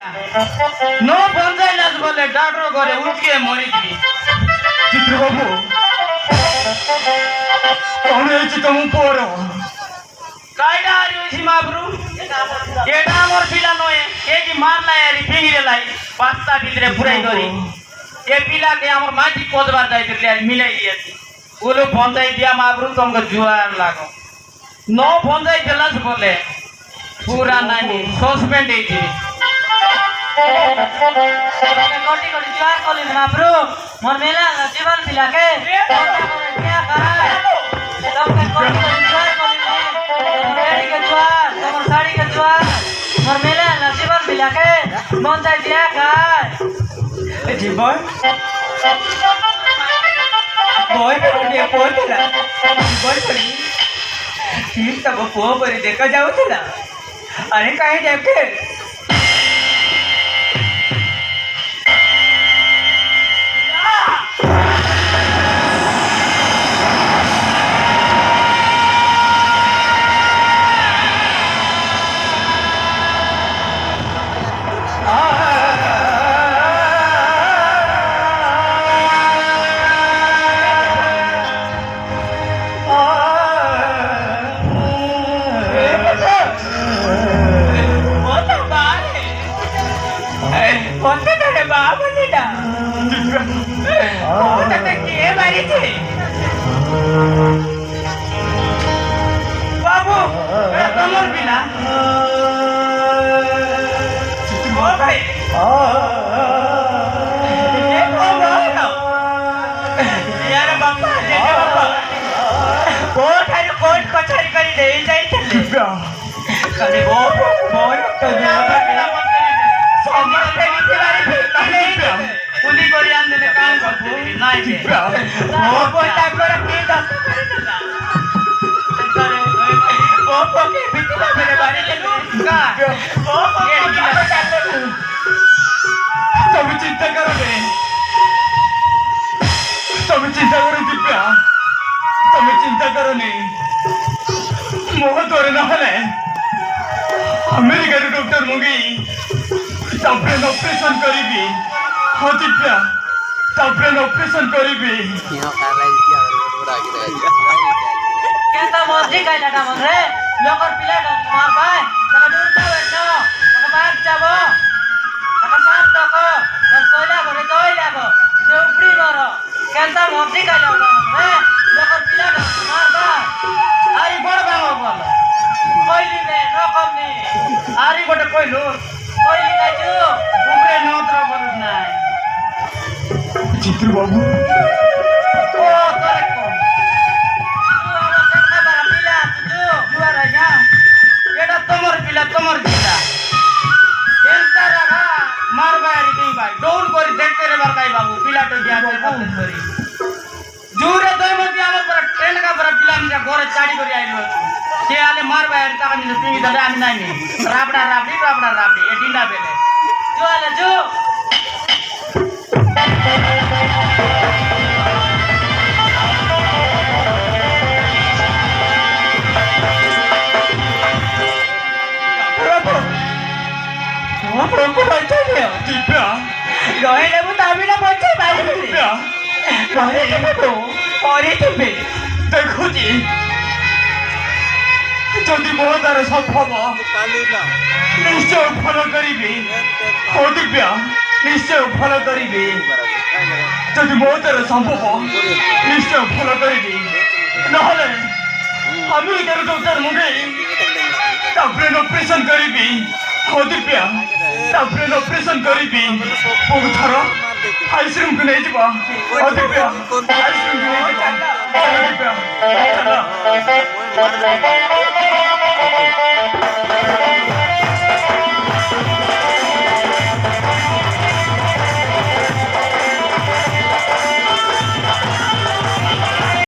No panchayat बोले doctor करे उठिए मरी थी चित्र बाबू कौन है तुम पोरो कायदा आरी महाप्रभु एटा मोर पिला नोए ए कि मारला यारी फिंगिरे लाई पास्ता भितरे पुराई करी ए पिला के हमर माटी कोदबार दाई दिले मिलाई दिए ओलो पंचायत दिया महाप्रभु तुमको जुआर लागो नो पंचायत दिलास बोले पूरा नानी सस्पेंड है जी कोटी कोटी जुआर कोली महाप्रभु मोर मेला जीवन मिला के क्या करा तुमके कोटी कोटी जुआर कोली साड़ी के जुआर तुम साड़ी के जुआर मोर मेला जीवन मिला के मन जाय दिया का जीवन बोल पड़े बोल तेरा बोल पड़ी ठीक तब पो पर देखा जाओ तेरा अरे काहे जाके बाबू कमर बिना ओ भाई यार बापा जे बापा कोर्ट कचहरी करी दे जाई चले खाली वो मोर समझते नहीं बारे पुलिस को याद देने काम करते नहीं वो कोटा कर के दस ओपो के बिटिया मेरे बारे में का ओपो के तुम चिंता करो बे तुम चिंता करो दिव्या तुम चिंता करो नहीं मोह तोरे ना हले अमेरिका डॉक्टर मुगी तापरे ऑपरेशन करीबी हाँ दिव्या तापरे ऑपरेशन करीबी केता मर्जी काय लाटा मन रे लोकर पिला मार भाई तका दूरता बैठो तका भाग जाबो तका साथ तको तर सोला घरे दोई लागो से उपरी गरो केता मर्जी काय लाटा मन रे लोकर पिला मार भाई आरी बड़ बांगो बोल कोइली बे न कमनी आरी गोटे कइलो कोइली काजू उपरे नौत्र बोल नाही चित्र बाबू ओ तोरे को এটা তোমার পিলা তোমার পিলা এন্তা রাখা মারবা আরি দেই ভাই দৌড় করে দেখতে রে বারকাই বাবু পিলাটো গিয়া বাবু করি জুরে দই মধ্যে আমার পর ট্রেন কা পর পিলা নিয়া ঘরে চাড়ি করে আইলো সে আলে মারবা আরি টাকা নিলে তুমি দাদা আমি নাই নি রাবড়া রাবড়ি এ ডিন্ডা বেলে জো আলে জো Perempuan macam ni, tidak. গয়ে দেব তাবি না বলছে বাইরে Tidak. গয়ে দেব তো পরে দেবে দেখো জি যদি মোহ দ্বারা সম্ভব নিশ্চয় ফল করিবি হো দিব্যা নিশ্চয় ফল করিবি যদি মোহ দ্বারা সম্ভব নিশ্চয় ফল করিবি নহলে আমি এটার ডক্টর মুখে তারপরে অপারেশন করিবি হো দিব্যা তারপরে অপারেশন করিবি বহু থর আইসক্রিম କୁ ନେଇଯିବ ହଉ ଦିବ୍ୟା ଆଇସକ୍ରିମ କୁ ନେଇଯିବ ଦିବ୍ୟା ଚାଲ